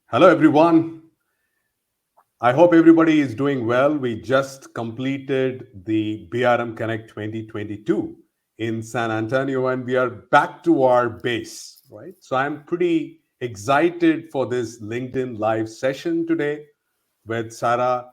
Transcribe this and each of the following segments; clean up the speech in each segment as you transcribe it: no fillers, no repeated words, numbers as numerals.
Hello, everyone. I hope everybody is doing well. We just completed the BRM Connect 2022 in San Antonio, and we are back to our base, right? So I'm pretty excited for this LinkedIn Live session today with Sarah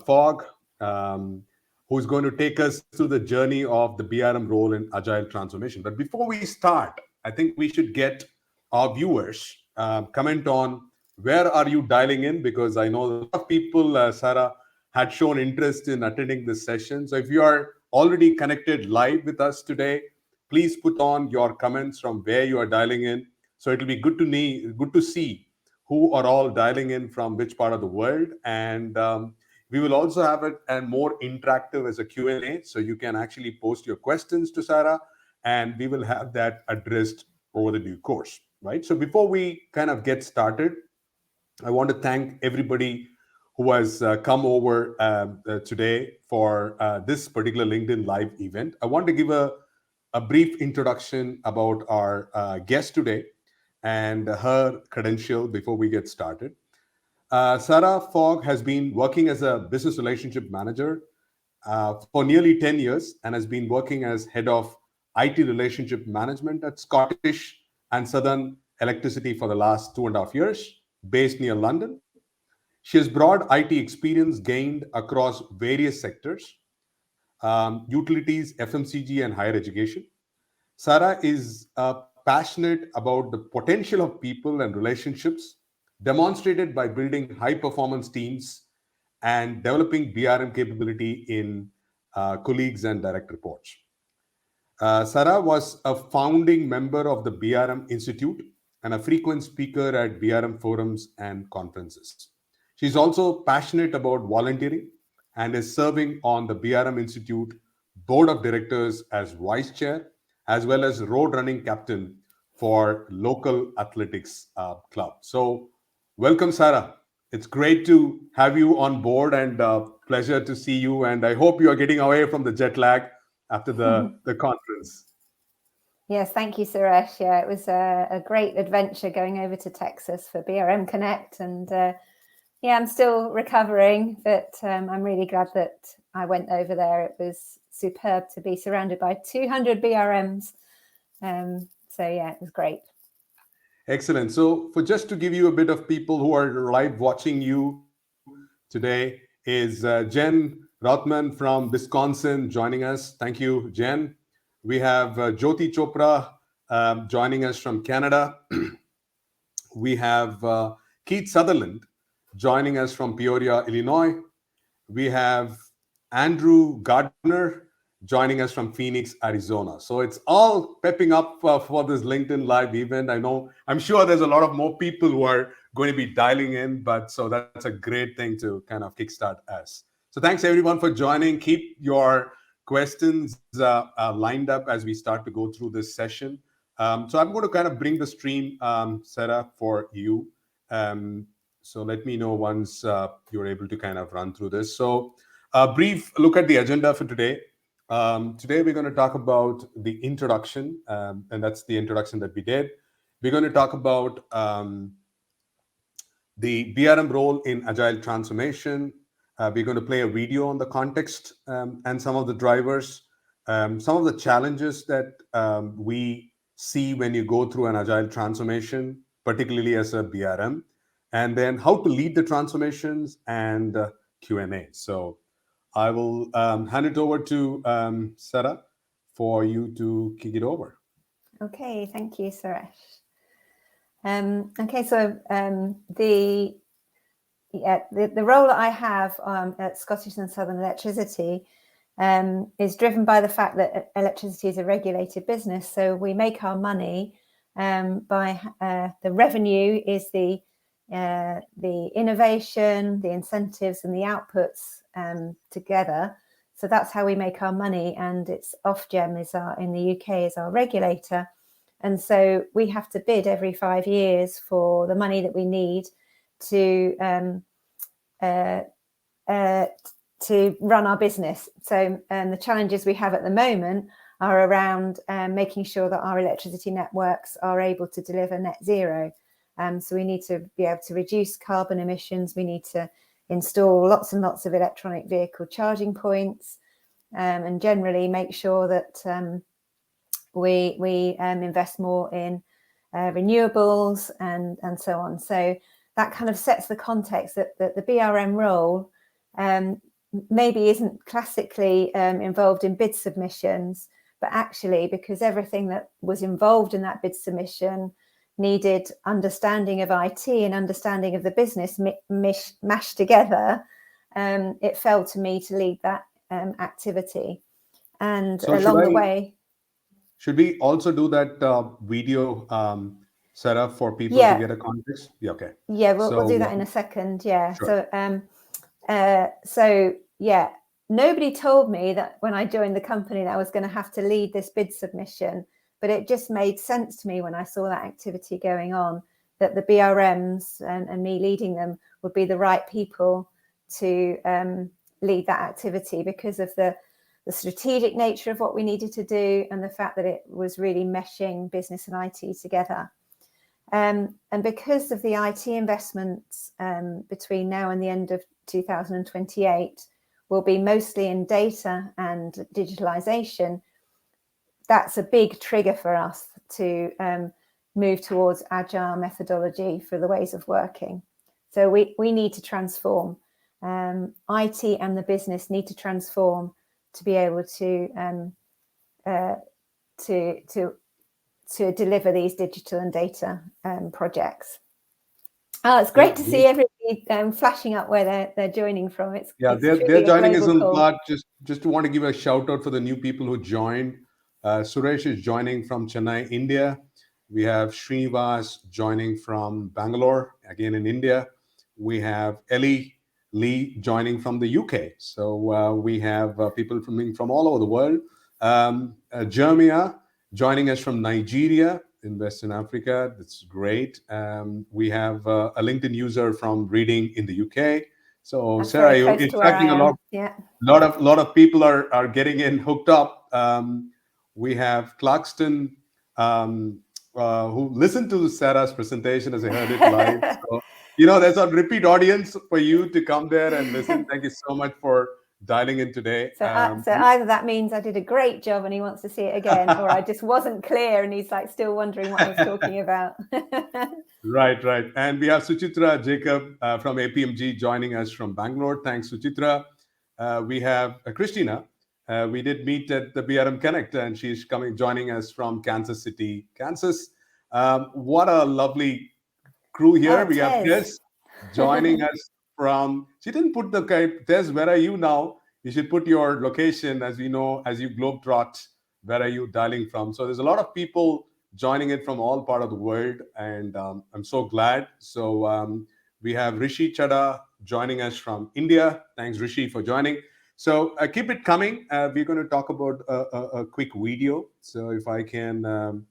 Fogg, who's going to take us through the journey of the BRM role in Agile Transformation. But before we start, I think we should get our viewers comment on where are you dialing in, because I know a lot of people, Sarah, had shown interest in attending this session. So if you are already connected live with us today, please put on your comments from where you are dialing in. So it'll be good to see who are all dialing in from which part of the world. And we will also have it and more interactive as a Q&A. So you can actually post your questions to Sarah, and we will have that addressed over the due course, right? So before we kind of get started, I want to thank everybody who has come over today for this particular LinkedIn Live event. I want to give a brief introduction about our guest today and her credential before we get started. Sarah Fogg has been working as a business relationship manager for nearly 10 years and has been working as head of IT relationship management at Scottish and Southern Electricity for the last 2.5 years, based near London. She has broad IT experience gained across various sectors, utilities, FMCG, and higher education. Sarah is passionate about the potential of people and relationships demonstrated by building high performance teams and developing BRM capability in colleagues and direct reports. Sarah was a founding member of the BRM Institute and a frequent speaker at BRM forums and conferences. She's also passionate about volunteering and is serving on the BRM Institute board of directors as vice chair, as well as road running captain for local athletics club. So, welcome, Sarah. It's great to have you on board, and pleasure to see you. And I hope you are getting away from the jet lag after the conference. Yes, thank you, Suresh. Yeah, it was a great adventure going over to Texas for BRM Connect. And yeah, I'm still recovering, but I'm really glad that I went over there. It was superb to be surrounded by 200 BRMs. So yeah, it was great. Excellent. So, for just to give you a bit of people who are live watching you today, is Jen Rothman from Wisconsin joining us. Thank you, Jen. We have Jyoti Chopra joining us from Canada. We have Keith Sutherland joining us from Peoria, Illinois. We have Andrew Gardner joining us from Phoenix, Arizona. So it's all pepping up for this LinkedIn Live event. I'm sure there's a lot of more people who are going to be dialing in, but so that's a great thing to kind of kickstart us. So thanks everyone for joining. Keep your questions lined up as we start to go through this session. So I'm going to kind of bring the stream, Sarah, for you. So let me know once you're able to kind of run through this. So a brief look at the agenda for today. Today we're going to talk about the introduction, and that's the introduction that we did. We're going to talk about the BRM role in Agile Transformation. We're going to play a video on the context and some of the drivers, some of the challenges that we see when you go through an Agile Transformation, particularly as a BRM, and then how to lead the transformations and Q&A. So I will hand it over to Sarah for you to kick it over. Okay, thank you, Suresh. Okay, so the role that I have at Scottish and Southern Electricity is driven by the fact that electricity is a regulated business. So we make our money by the revenue is the innovation, the incentives, and the outputs together. So that's how we make our money. And it's Ofgem in the UK is our regulator. And so we have to bid every 5 years for the money that we need to run our business. So the challenges we have at the moment are around making sure that our electricity networks are able to deliver net zero. So we need to be able to reduce carbon emissions. We need to install lots and lots of electronic vehicle charging points, and generally make sure that we invest more in renewables and so on. So that kind of sets the context that the BRM role maybe isn't classically involved in bid submissions, but actually because everything that was involved in that bid submission needed understanding of IT and understanding of the business mashed together, it fell to me to lead that activity. And so along the way... Should we also do that video, Sarah, for people to get a context? Yeah, okay. Yeah, we'll do that in a second. Yeah. Sure. So yeah, nobody told me that when I joined the company that I was going to have to lead this bid submission, but it just made sense to me when I saw that activity going on, that the BRMs and me leading them would be the right people to lead that activity because of the strategic nature of what we needed to do and the fact that it was really meshing business and IT together. And because of the IT investments between now and the end of 2028 will be mostly in data and digitalization, that's a big trigger for us to move towards agile methodology for the ways of working. So we need to transform. IT and the business need to transform to be able to deliver these digital and data projects. Oh, it's great to see everybody flashing up where they're joining from. It's they're joining us on part. Just want to give a shout out for the new people who joined. Suresh is joining from Chennai, India. We have Srinivas joining from Bangalore, again in India. We have Ellie Lee joining from the UK. So we have people from all over the world. Jeremiah joining us from Nigeria in Western Africa. That's great. We have a LinkedIn user from Reading in the UK. So that's Sarah, you're interacting a lot. Yeah. Lot of people are getting in hooked up. We have Clarkston who listened to Sarah's presentation as I heard it live. So, there's a repeat audience for you to come there and listen. Thank you so much for dialing in today. So either that means I did a great job and he wants to see it again, or I just wasn't clear and he's like still wondering what I was talking about. Right. And we have Suchitra Jacob from APMG joining us from Bangalore. Thanks, Suchitra. We have Christina. We did meet at the BRM Connect and she's joining us from Kansas City, Kansas. What a lovely crew here. We have Tess joining us from, she didn't put Tess, where are you now? You should put your location as we know, as you globetrot, where are you dialing from? So there's a lot of people joining it from all part of the world. And I'm so glad. So we have Rishi Chadha joining us from India. Thanks, Rishi, for joining. So keep it coming. We're going to talk about a quick video. So if I can...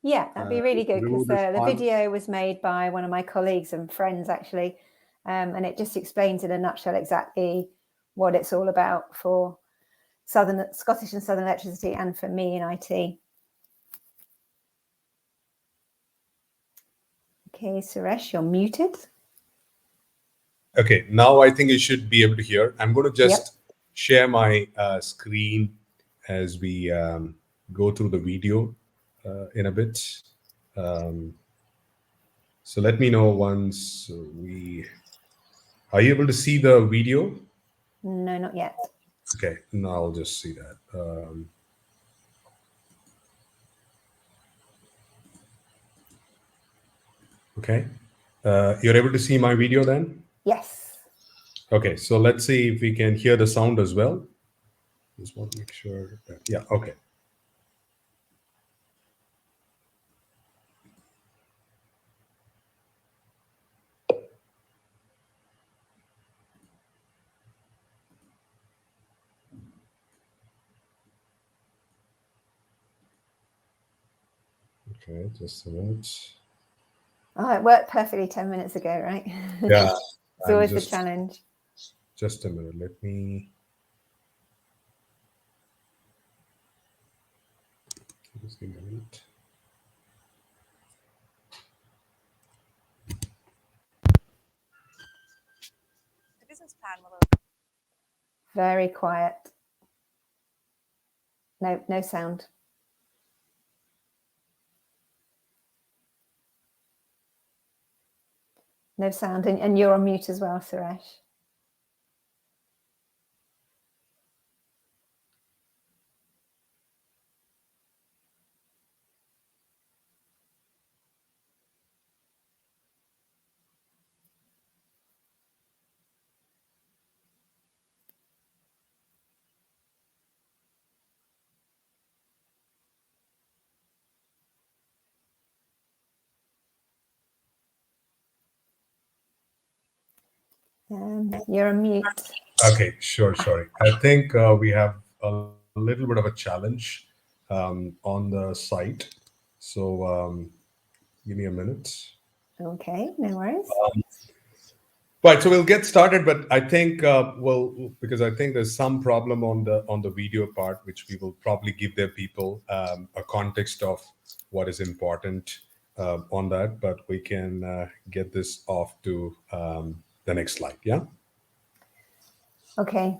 yeah, that'd be really good because the video was made by one of my colleagues and friends, actually. And it just explains in a nutshell exactly what it's all about for Scottish and Southern Electricity and for me in IT. Okay, Suresh, you're muted. Okay, now I think you should be able to hear. I'm going to just share my screen as we go through the video in a bit. So let me know once are you able to see the video? No, not yet. Okay, now I'll just see that. Okay, you're able to see my video then? Yes. Okay, so let's see if we can hear the sound as well. Just want to make sure that, yeah, okay. Okay, just a minute. Oh, it worked perfectly 10 minutes ago, right? Yeah. It's always the challenge. Just a minute. Let me... Just give me a minute. Very quiet. No sound. No sound, and you're on mute as well, Suresh. You're on mute. Okay, sure, sorry. I think we have a little bit of a challenge on the site. So give me a minute. Okay, no worries. Right, so we'll get started, but I think because I think there's some problem on the video part, which we will probably give their people a context of what is important on that. But we can get this off to the next slide. Yeah. Okay,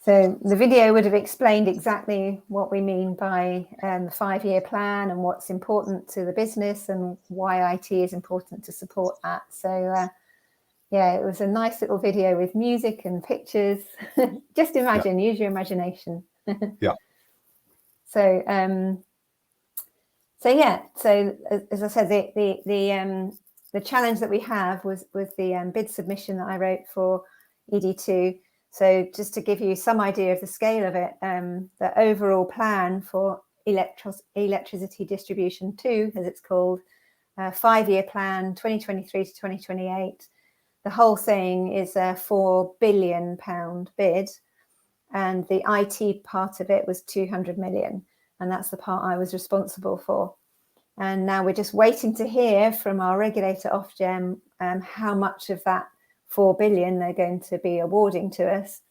so the video would have explained exactly what we mean by the 5-year plan and what's important to the business and why IT is important to support that. So yeah, it was a nice little video with music and pictures. Just imagine, use your imagination. Yeah. So yeah, so as I said, the challenge that we have was the bid submission that I wrote for ED2. So just to give you some idea of the scale of it, the overall plan for electricity distribution 2, as it's called, 5-year plan, 2023 to 2028. The whole thing is a £4 billion bid, and the IT part of it was 200 million, and that's the part I was responsible for. And now we're just waiting to hear from our regulator Ofgem how much of that 4 billion they're going to be awarding to us.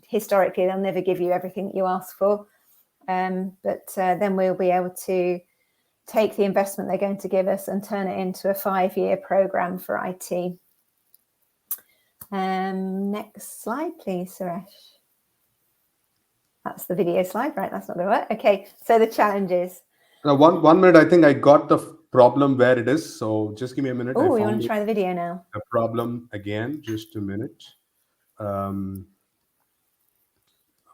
Historically, they'll never give you everything that you ask for, but then we'll be able to take the investment they're going to give us and turn it into a 5-year program for IT. Next slide, please, Suresh. That's the video slide, right? That's not going to work. Okay, so the challenges. Now, one minute. I think I got the problem where it is. So just give me a minute. Oh, you want to try the video now? The problem again. Just a minute.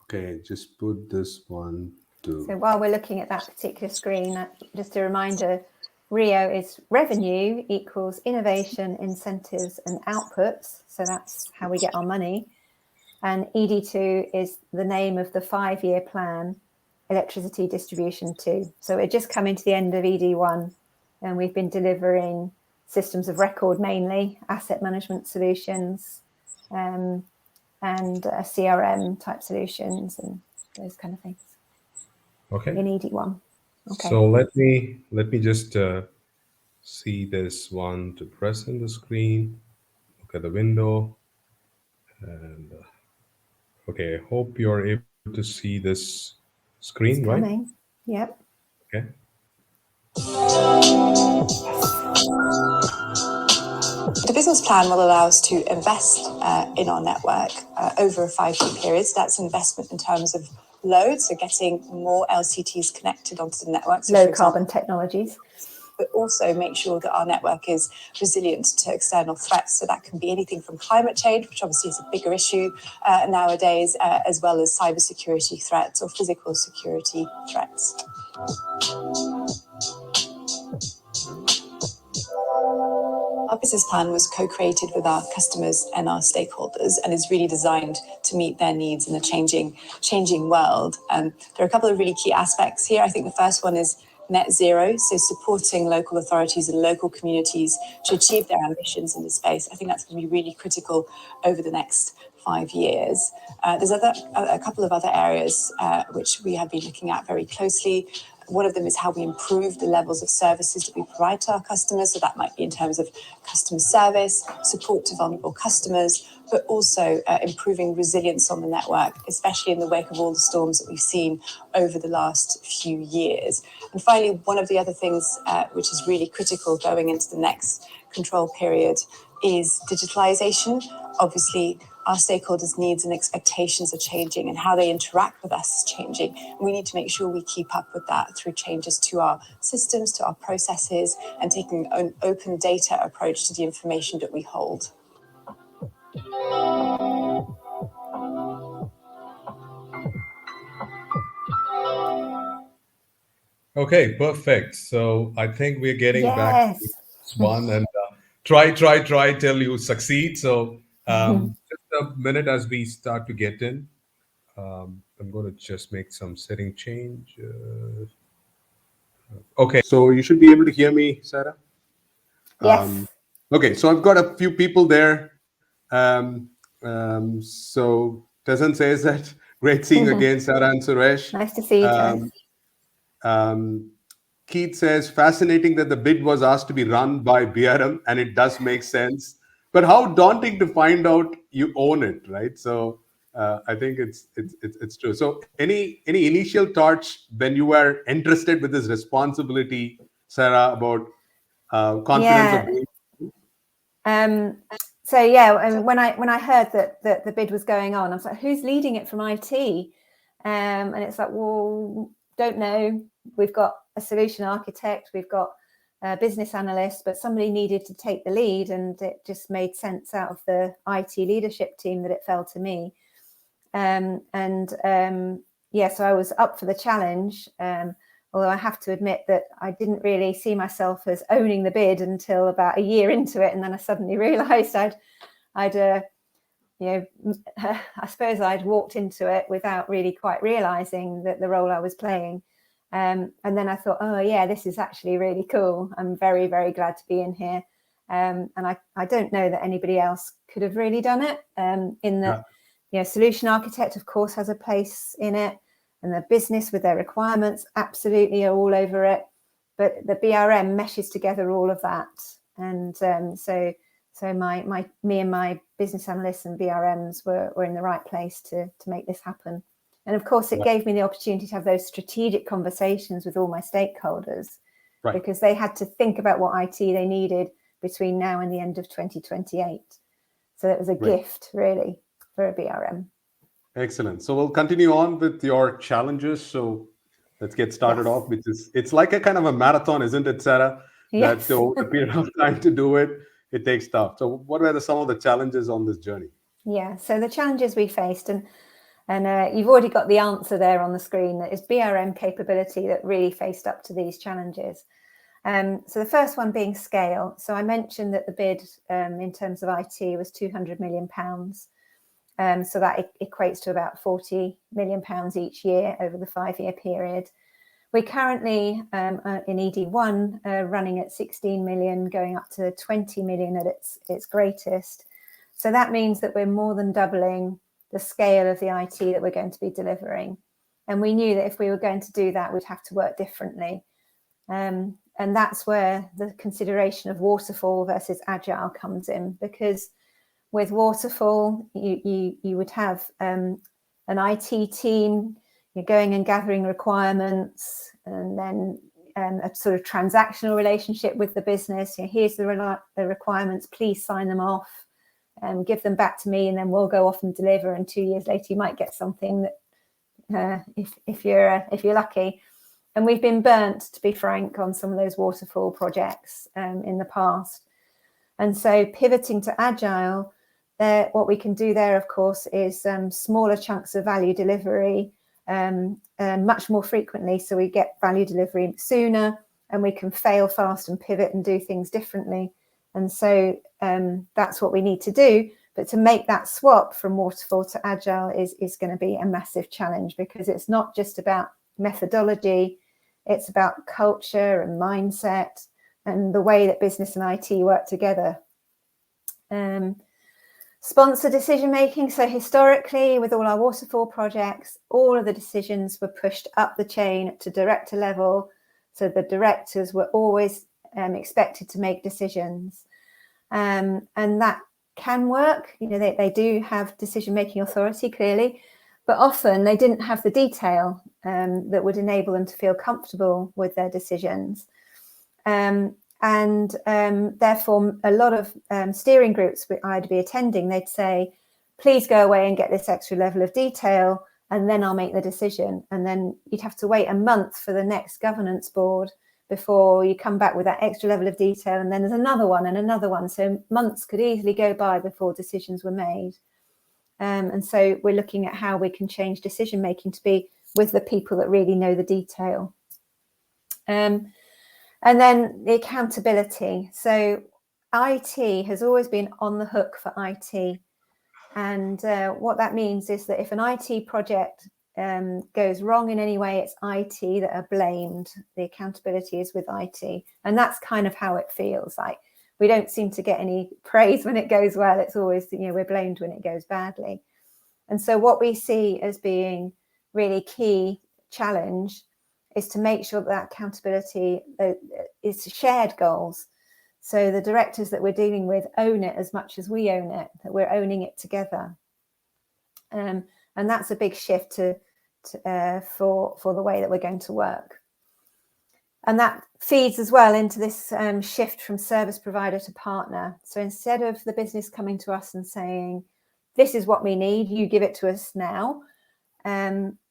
Okay, just put this one to. So while we're looking at that particular screen, just a reminder, RIO is revenue equals innovation, incentives, and outputs. So that's how we get our money. And ED2 is the name of the 5-year plan, electricity distribution 2. So we're just coming to the end of ED1, and we've been delivering systems of record, mainly asset management solutions, and CRM type solutions and those kind of things. Okay. In ED1. Okay. So let me just see this one to press on the screen. Look at the window, and okay. I hope you're able to see this screen, It's right? coming. Yep. Okay. The business plan will allow us to invest in our network over a 5-year period. So that's investment in terms of load, so getting more LCTs connected onto the network. So low carbon technologies. But also make sure that our network is resilient to external threats. So that can be anything from climate change, which obviously is a bigger issue nowadays, as well as cybersecurity threats or physical security threats. Our business plan was co-created with our customers and our stakeholders and is really designed to meet their needs in a changing world. There are a couple of really key aspects here. I think the first one is net zero, so supporting local authorities and local communities to achieve their ambitions in this space. I think that's going to be really critical over the next 5 years. There's a couple of other areas which we have been looking at very closely. One of them is how we improve the levels of services that we provide to our customers. So that might be in terms of customer service, support to vulnerable customers, but also improving resilience on the network, especially in the wake of all the storms that we've seen over the last few years. And finally, one of the other things which is really critical going into the next control period is digitalization. Obviously, our stakeholders' needs and expectations are changing and how they interact with us is changing. And we need to make sure we keep up with that through changes to our systems, to our processes, and taking an open data approach to the information that we hold. Okay, perfect. So I think we're getting back to Yes. this one, and try till you succeed. So just a minute as we start to get in. I'm going to just make some setting change. Okay, so you should be able to hear me, Sarah. Yes. Okay, so I've got a few people there. So Tezan says that great seeing again, Sarah and Suresh. Nice to see you, Tess. Keith says, fascinating that the bid was asked to be run by BRM, and it does make sense. But how daunting to find out you own it, right? So I think it's true. So any initial thoughts when you were interested with this responsibility, Sarah, about confidence of being? So yeah, when I heard that the bid was going on, I was like, who's leading it from IT? And it's like, well, don't know. We've got a solution architect, we've got a business analyst, but somebody needed to take the lead, and it just made sense out of the IT leadership team that it fell to me. Yeah, so I was up for the challenge. Although I have to admit that I didn't really see myself as owning the bid until about a year into it, and then I suddenly realised I suppose I'd walked into it without really quite realising that the role I was playing. And then I thought, oh yeah, this is actually really cool. I'm very, very glad to be in here. And I don't know that anybody else could have really done it. In that, solution architect, of course, has a place in it, and the business with their requirements absolutely are all over it. But the BRM meshes together all of that, and so me and my business analysts and BRMs were in the right place to make this happen. And of course, it gave me the opportunity to have those strategic conversations with all my stakeholders, because they had to think about what IT they needed between now and the end of 2028. So it was a gift, really, for a BRM. Excellent. So we'll continue on with your challenges. So let's get started off, which is, it's like a kind of a marathon, isn't it, Sarah? Yes. That over the period of time to do it, it takes stuff. So what were some of the challenges on this journey? Yeah, so the challenges we faced, and you've already got the answer there on the screen, that is BRM capability that really faced up to these challenges. So the first one being scale. So I mentioned that the bid in terms of IT was £200 million. So that equates to about £40 million each year over the 5-year period. We're currently in ED1 running at 16 million, going up to 20 million at its greatest. So that means that we're more than doubling the scale of the IT that we're going to be delivering. And we knew that if we were going to do that, we'd have to work differently. And that's where the consideration of waterfall versus agile comes in, because with waterfall, you would have an IT team, you're going and gathering requirements, and then a sort of transactional relationship with the business. Here's the requirements, please sign them off, give them back to me, and then we'll go off and deliver. And 2 years later, you might get something that, if you're lucky. And we've been burnt, to be frank, on some of those waterfall projects in the past. And so pivoting to agile, what we can do there, of course, is smaller chunks of value delivery much more frequently. So we get value delivery sooner, and we can fail fast and pivot and do things differently. And so that's what we need to do. But to make that swap from waterfall to agile is going to be a massive challenge, because it's not just about methodology, it's about culture and mindset and the way that business and IT work together. Sponsor decision making. So historically, with all our waterfall projects, all of the decisions were pushed up the chain to director level. So the directors were always expected to make decisions. And that can work. They do have decision making authority, clearly, but often they didn't have the detail that would enable them to feel comfortable with their decisions. And therefore, a lot of steering groups I'd be attending, they'd say, please go away and get this extra level of detail, and then I'll make the decision. And then you'd have to wait a month for the next governance board before you come back with that extra level of detail. And then there's another one and another one. So months could easily go by before decisions were made. And so we're looking at how we can change decision making to be with the people that really know the detail. And then the accountability. So IT has always been on the hook for IT. And what that means is that if an IT project goes wrong in any way, it's IT that are blamed. The accountability is with IT. And that's kind of how it feels like. We don't seem to get any praise when it goes well. It's always, we're blamed when it goes badly. And so what we see as being really key challenge is to make sure that accountability is shared goals. So the directors that we're dealing with own it as much as we own it, that we're owning it together. And that's a big shift for the way that we're going to work. And that feeds as well into this shift from service provider to partner. So instead of the business coming to us and saying, this is what we need, you give it to us now,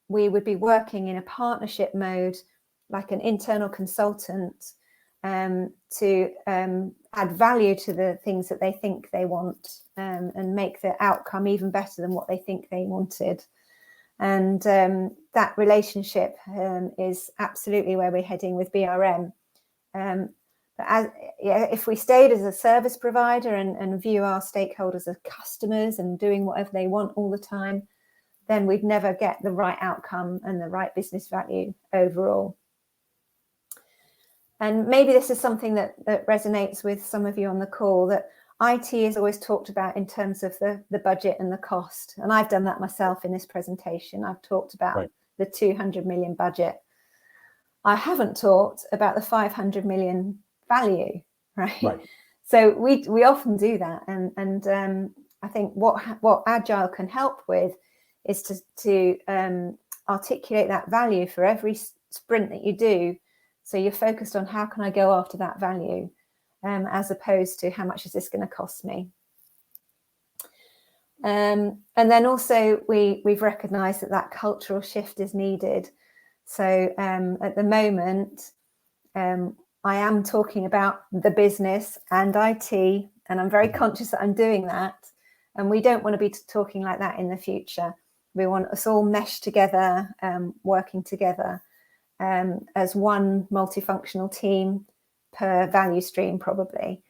we would be working in a partnership mode, like an internal consultant, to add value to the things that they think they want, and make the outcome even better than what they think they wanted. And that relationship is absolutely where we're heading with BRM. But if we stayed as a service provider and view our stakeholders as customers and doing whatever they want all the time, then we'd never get the right outcome and the right business value overall. And maybe this is something that resonates with some of you on the call, that IT is always talked about in terms of the budget and the cost. And I've done that myself in this presentation. I've talked about the 200 million budget. I haven't talked about the 500 million value, right? So we often do that. And I think what Agile can help with is to articulate that value for every sprint that you do. So you're focused on how can I go after that value, as opposed to how much is this going to cost me. And then also we've recognised that cultural shift is needed. So at the moment, I am talking about the business and IT, and I'm very conscious that I'm doing that. And we don't want to be talking like that in the future. We want us all meshed together, working together as one multifunctional team per value stream, probably.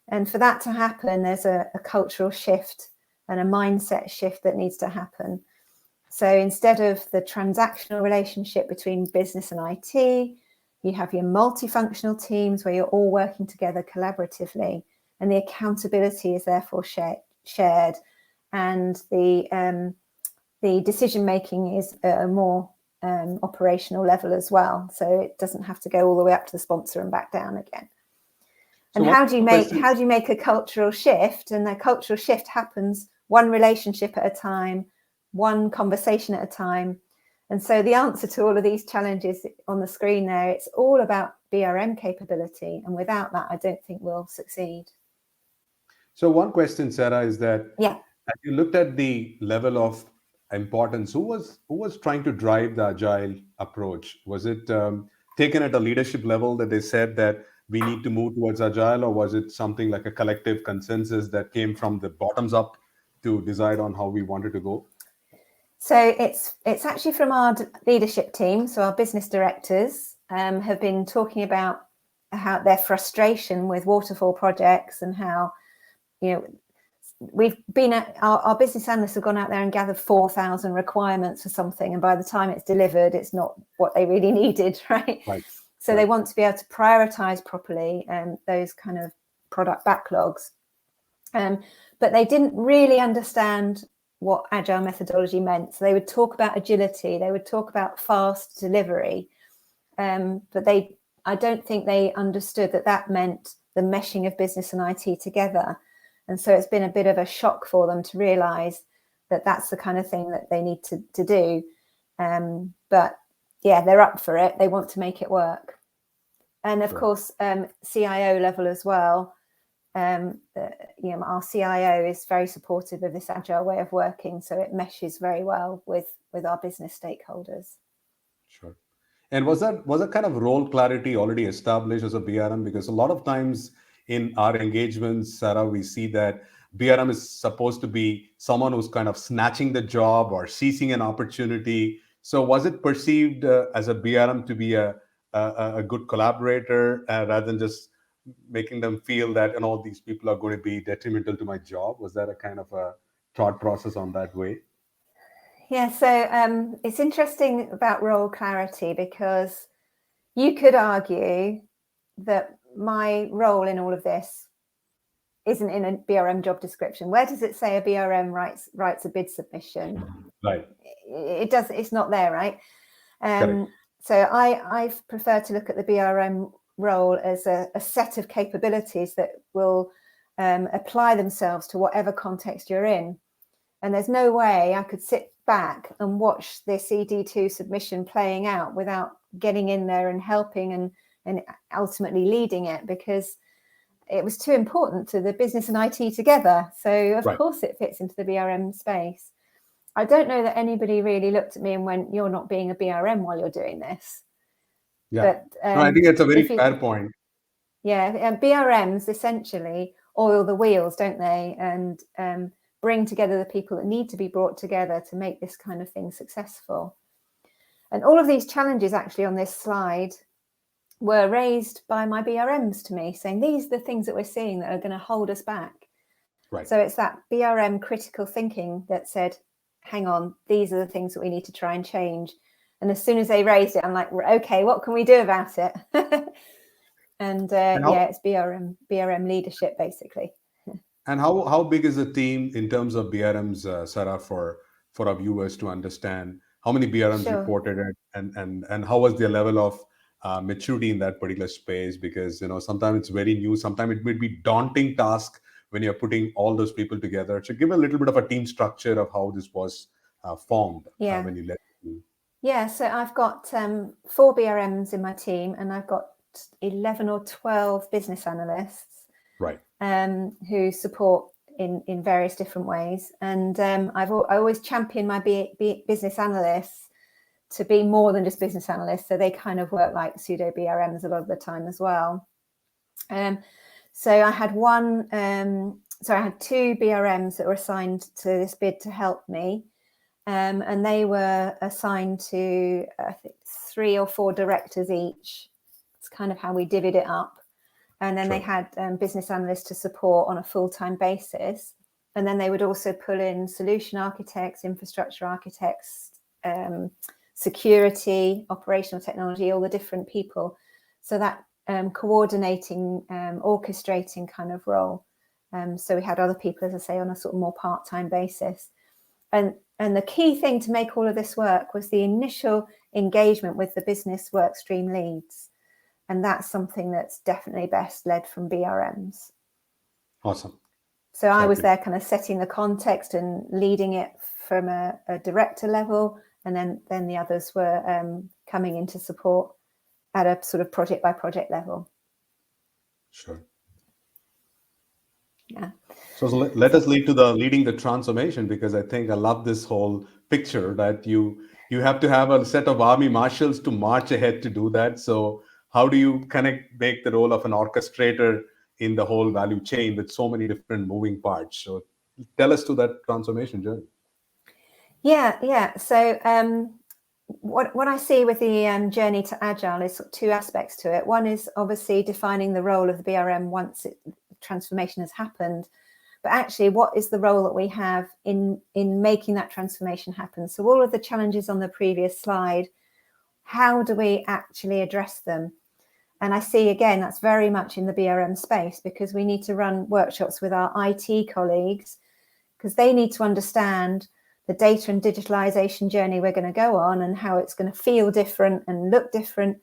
And for that to happen, there's a cultural shift and a mindset shift that needs to happen. So instead of the transactional relationship between business and IT, you have your multifunctional teams where you're all working together collaboratively, and the accountability is therefore shared, and the decision making is at a more operational level as well. So it doesn't have to go all the way up to the sponsor and back down again. And so how do you make a cultural shift? And the cultural shift happens one relationship at a time, one conversation at a time. And so the answer to all of these challenges on the screen there, it's all about BRM capability. And without that, I don't think we'll succeed. So one question, Sarah, is that as you looked at the level of importance, who was trying to drive the Agile approach? Was it taken at a leadership level that they said that we need to move towards Agile, or was it something like a collective consensus that came from the bottoms up to decide on how we wanted to go? So it's actually from our leadership team. So our business directors have been talking about how their frustration with waterfall projects, and how, we've been our business analysts have gone out there and gathered 4,000 requirements for something, and by the time it's delivered, it's not what they really needed, right? So they want to be able to prioritize properly those kind of product backlogs, but they didn't really understand what Agile methodology meant. So they would talk about agility, they would talk about fast delivery, but I don't think they understood that meant the meshing of business and IT together. And so it's been a bit of a shock for them to realize that that's the kind of thing that they need to do. But yeah, they're up for it. They want to make it work. And of course, CIO level as well, our CIO is very supportive of this agile way of working, so it meshes very well with our business stakeholders. Sure. And was that kind of role clarity already established as a BRM? Because a lot of times in our engagements, Sarah, we see that BRM is supposed to be someone who's kind of snatching the job or seizing an opportunity. So was it perceived as a BRM to be a good collaborator rather than just making them feel that these people are going to be detrimental to my job? Was that a kind of a thought process on that way? Yeah, so it's interesting about role clarity, because you could argue that my role in all of this isn't in a BRM job description. Where does it say a BRM writes a bid submission? Right. It does. It's not there, right? So I prefer to look at the BRM role as a set of capabilities that will apply themselves to whatever context you're in. And there's no way I could sit back and watch this ED2 submission playing out without getting in there and helping and ultimately leading it, because it was too important to the business and IT together. So of course it fits into the BRM space. I don't know that anybody really looked at me and went, "You're not being a BRM while you're doing this." Yeah, but no, I think it's a very fair point. Yeah, and BRMs essentially oil the wheels, don't they? And bring together the people that need to be brought together to make this kind of thing successful. And all of these challenges actually on this slide were raised by my BRMs to me, saying these are the things that we're seeing that are going to hold us back. Right. So it's that BRM critical thinking that said, hang on, these are the things that we need to try and change. And as soon as they raised it, I'm like, okay, what can we do about it? and it's BRM leadership, basically. And how big is the team in terms of BRMs, Sarah, for our viewers to understand how many BRMs reported it, and how was their level of maturity in that particular space? Because sometimes it's very new, sometimes it might be daunting task when you're putting all those people together. So give a little bit of a team structure of how this was formed when you led the team. Yeah, so I've got 4 BRMs in my team, and I've got 11 or 12 business analysts, right? Who support in various different ways. And I always champion my business analysts to be more than just business analysts, so they kind of work like pseudo BRMs a lot of the time as well. So I had I had 2 BRMs that were assigned to this bid to help me. And they were assigned to, I think, 3 or 4 directors each. It's kind of how we divvied it up. And then they had business analysts to support on a full-time basis. And then they would also pull in solution architects, infrastructure architects, security, operational technology, all the different people. So that coordinating, orchestrating kind of role. So we had other people, as I say, on a sort of more part-time basis. And the key thing to make all of this work was the initial engagement with the business work stream leads. And that's something that's definitely best led from BRMs. Awesome. So I was there kind of setting the context and leading it from a director level. And then the others were coming in to support at a sort of project by project level. Sure. Yeah. So let us lead to leading the transformation, because I think I love this whole picture that you have to have a set of army marshals to march ahead to do that. So how do you make the role of an orchestrator in the whole value chain with so many different moving parts? So tell us to that transformation journey. Yeah. So what I see with the journey to Agile is 2 aspects to it. One is obviously defining the role of the BRM once transformation has happened, but actually what is the role that we have in making that transformation happen? So all of the challenges on the previous slide, how do we actually address them? And I see, again, that's very much in the BRM space, because we need to run workshops with our IT colleagues, because they need to understand the data and digitalization journey we're going to go on and how it's going to feel different and look different.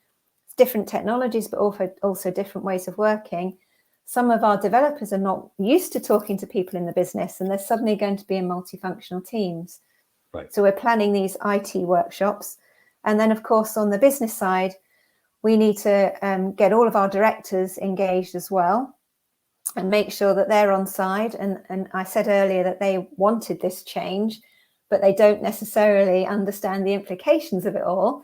It's different technologies, but also different ways of working. Some of our developers are not used to talking to people in the business, and they're suddenly going to be in multifunctional teams. Right. So we're planning these IT workshops. And then, of course, on the business side, we need to get all of our directors engaged as well. and make sure that they're on side. And I said earlier that they wanted this change, but they don't necessarily understand the implications of it all.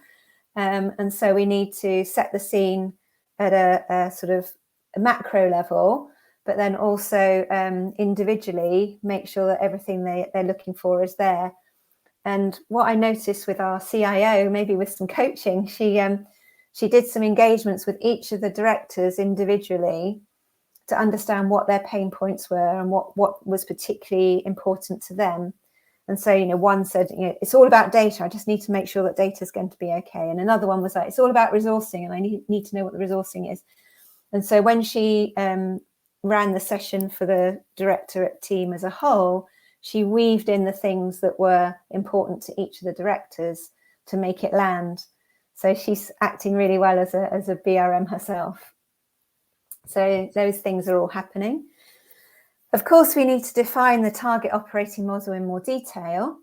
And so we need to set the scene at a sort of a macro level, but then also individually make sure that everything they're looking for is there. And what I noticed with our CIO, maybe with some coaching, she did some engagements with each of the directors individually to understand what their pain points were and what was particularly important to them. And so, one said, it's all about data. I just need to make sure that data is going to be okay. And another one was like, it's all about resourcing, and I need to know what the resourcing is. And so when she ran the session for the directorate team as a whole, she weaved in the things that were important to each of the directors to make it land. So she's acting really well as a BRM herself. So those things are all happening. Of course, we need to define the target operating model in more detail.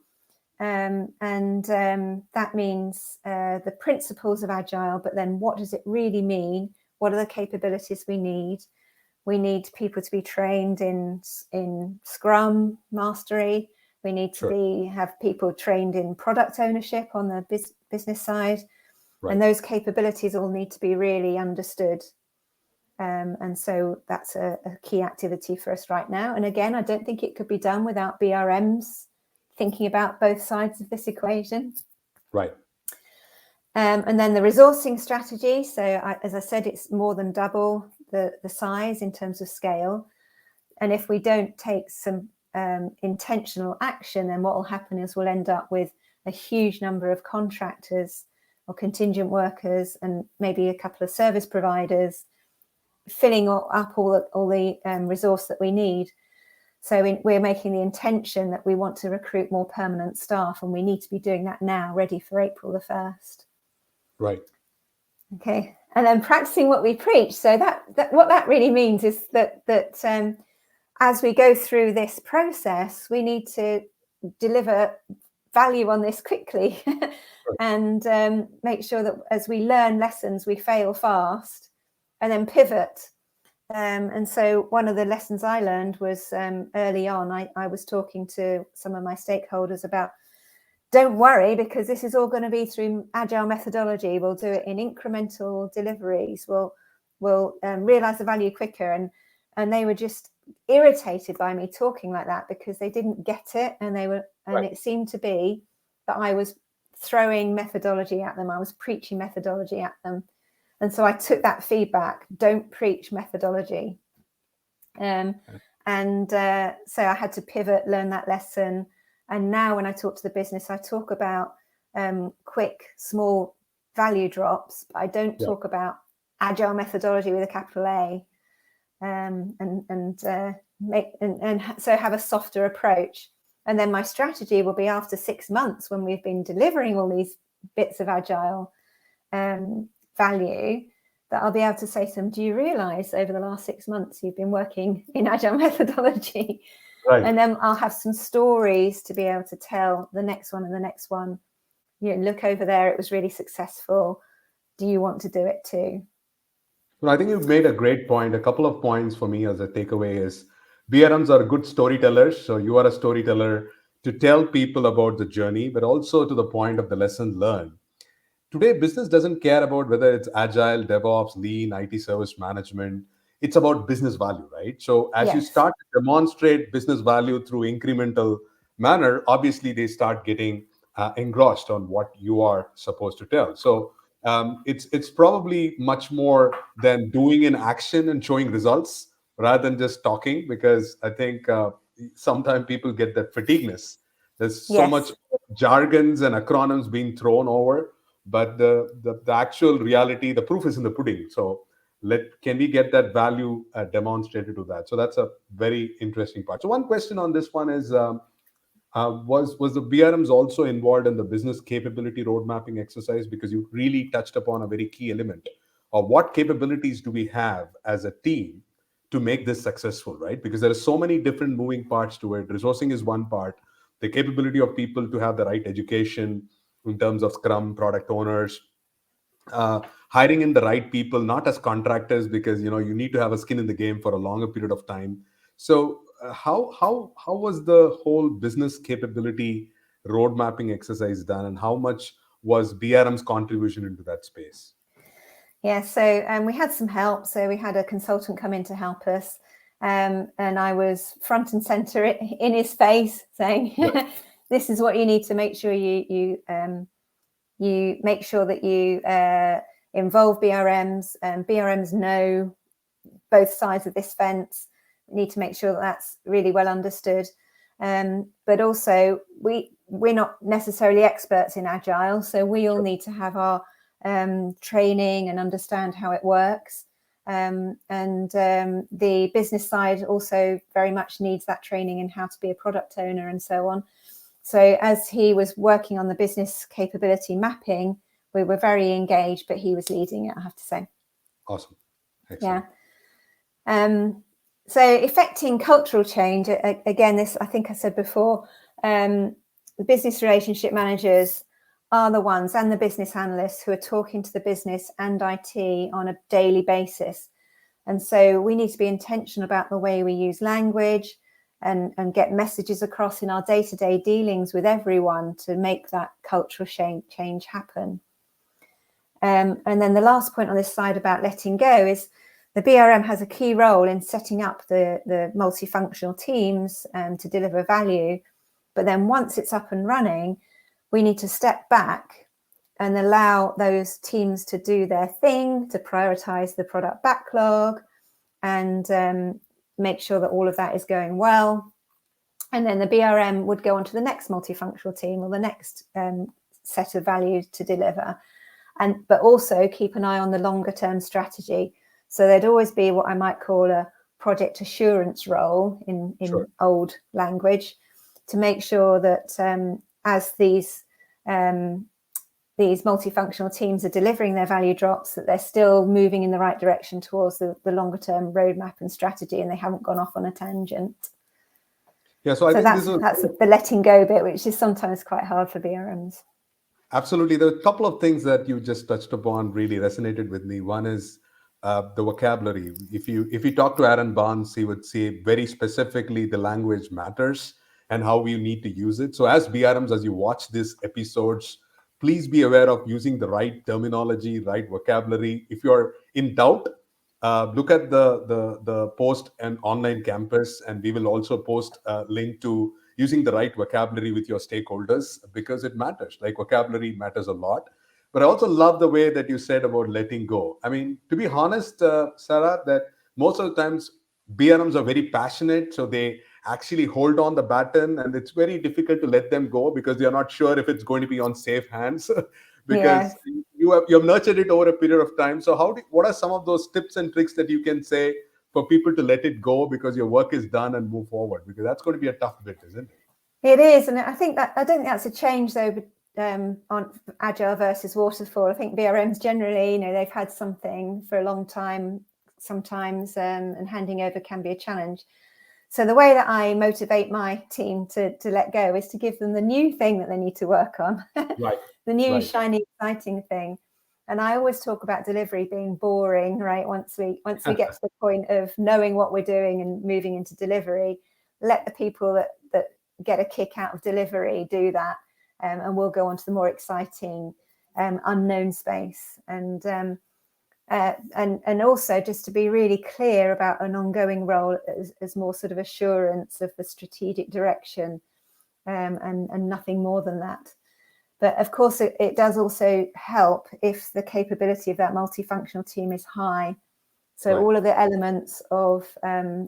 And that means the principles of Agile, but then what does it really mean? What are the capabilities we need? We need people to be trained in Scrum mastery. We need to have people trained in product ownership on the business side. Right. And those capabilities all need to be really understood. And so that's a key activity for us right now. And again, I don't think it could be done without BRMs thinking about both sides of this equation. Right. And then the resourcing strategy. So as I said, it's more than double the size in terms of scale. And if we don't take some intentional action, then what will happen is we'll end up with a huge number of contractors or contingent workers and maybe a couple of service providers filling up all the resource that we need. So we're making the intention that we want to recruit more permanent staff, and we need to be doing that now, ready for April the 1st. Right. Okay. And then practicing what we preach. So that what that really means is that as we go through this process, we need to deliver value on this quickly and make sure that as we learn lessons, we fail fast and then pivot. And so one of the lessons I learned was early on, I was talking to some of my stakeholders about, don't worry, because this is all going to be through Agile methodology. We'll do it in incremental deliveries. We'll realize the value quicker. And they were just irritated by me talking like that because they didn't get it. And it seemed to be that I was throwing methodology at them. I was preaching methodology at them. And so I took that feedback, don't preach methodology. So I had to pivot, learn that lesson. And now when I talk to the business, I talk about quick, small value drops. But I don't talk about Agile methodology with a capital A. So have a softer approach. And then my strategy will be after 6 months when we've been delivering all these bits of Agile value, that I'll be able to say to them, do you realize over the last 6 months you've been working in Agile methodology? Right. And then I'll have some stories to be able to tell the next one and the next one. Look over there, it was really successful. Do you want to do it too? Well, I think you've made a great point. A couple of points for me as a takeaway is BRMs are good storytellers. So you are a storyteller to tell people about the journey, but also to the point of the lesson learned. Today, business doesn't care about whether it's Agile, DevOps, Lean, IT service management. It's about business value, right? So as you start to demonstrate business value through incremental manner, obviously they start getting engrossed on what you are supposed to tell. So it's probably much more than doing in action and showing results rather than just talking, because I think sometimes people get that fatigueness. There's so much jargons and acronyms being thrown over. But the actual reality, the proof is in the pudding. So can we get that value demonstrated to that? So that's a very interesting part. So one question on this one is, was the BRMs also involved in the business capability road mapping exercise? Because you really touched upon a very key element of what capabilities do we have as a team to make this successful, right? Because there are so many different moving parts to it. Resourcing is one part. The capability of people to have the right education in terms of Scrum, product owners, hiring in the right people, not as contractors, because you need to have a skin in the game for a longer period of time. So how was the whole business capability road mapping exercise done, and how much was BRM's contribution into that space? Yeah, so we had some help. So we had a consultant come in to help us, and I was front and center in his face saying, "This is what you need to make sure you make sure that you involve BRMs, and BRMs know both sides of this fence. You need to make sure that that's really well understood. But also, we're not necessarily experts in Agile, so we all need to have our training and understand how it works. And the business side also very much needs that training in how to be a product owner and so on. So as he was working on the business capability mapping, we were very engaged, but he was leading it, I have to say. Awesome. Excellent. Yeah. So affecting cultural change, again, this, I think I said before, the business relationship managers are the ones, and the business analysts, who are talking to the business and IT on a daily basis. And so we need to be intentional about the way we use language and get messages across in our day-to-day dealings with everyone to make that cultural change happen. And then the last point on this slide about letting go is the BRM has a key role in setting up the multifunctional teams to deliver value. But then once it's up and running, we need to step back and allow those teams to do their thing, to prioritize the product backlog and make sure that all of that is going well. And then the BRM would go on to the next multifunctional team or the next set of value to deliver. But also keep an eye on the longer term strategy. So there'd always be what I might call a project assurance role in sure. Old language, to make sure that as these multifunctional teams are delivering their value drops, that they're still moving in the right direction towards the longer term roadmap and strategy, and they haven't gone off on a tangent. Yeah, so I think that's the letting go bit, which is sometimes quite hard for BRMs. Absolutely. There are a couple of things that you just touched upon really resonated with me. One is the vocabulary. If you talk to Aaron Barnes, he would say very specifically the language matters and how we need to use it. So as BRMs, as you watch these episodes, please be aware of using the right terminology, right vocabulary. If you're in doubt, look at the post and online campus, and we will also post a link to using the right vocabulary with your stakeholders, because it matters. Like, vocabulary matters a lot. But I also love the way that you said about letting go. I mean, to be honest, Sarah, that most of the times BRMs are very passionate, so they actually hold on the baton, and it's very difficult to let them go because they're not sure if it's going to be on safe hands because you have nurtured it over a period of time. So what are some of those tips and tricks that you can say for people to let it go because your work is done and move forward? Because that's going to be a tough bit, isn't it? It is, and I don't think that's a change though. On Agile versus Waterfall, I think BRMs generally, they've had something for a long time sometimes, and handing over can be a challenge. So the way that I motivate my team to let go is to give them the new thing that they need to work on, right. The new shiny, exciting thing. And I always talk about delivery being boring, right? Once we get to the point of knowing what we're doing and moving into delivery, let the people that get a kick out of delivery do that. And we'll go on to the more exciting unknown space. And also just to be really clear about an ongoing role as more sort of assurance of the strategic direction, and nothing more than that. But of course, it does also help if the capability of that multifunctional team is high. So all of the elements of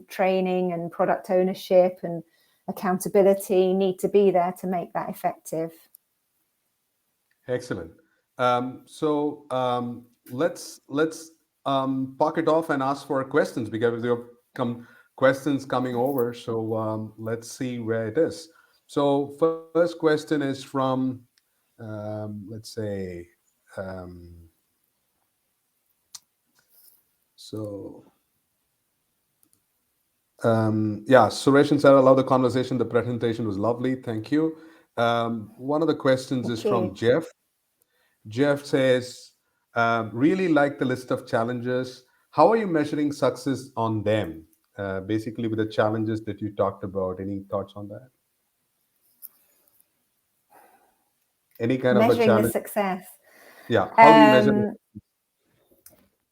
training and product ownership and accountability need to be there to make that effective. Excellent. So let's park it off and ask for questions, because there are questions coming over. So let's see where it is. So first question is from, let's say, Suresh and Sarah, love the conversation. The presentation was lovely. Thank you. One of the questions is from Jeff. Jeff says, Really like the list of challenges. How are you measuring success on them? Basically, with the challenges that you talked about. Any thoughts on that? Any kind of a Measuring the challenge? success. Yeah. How do you measure it?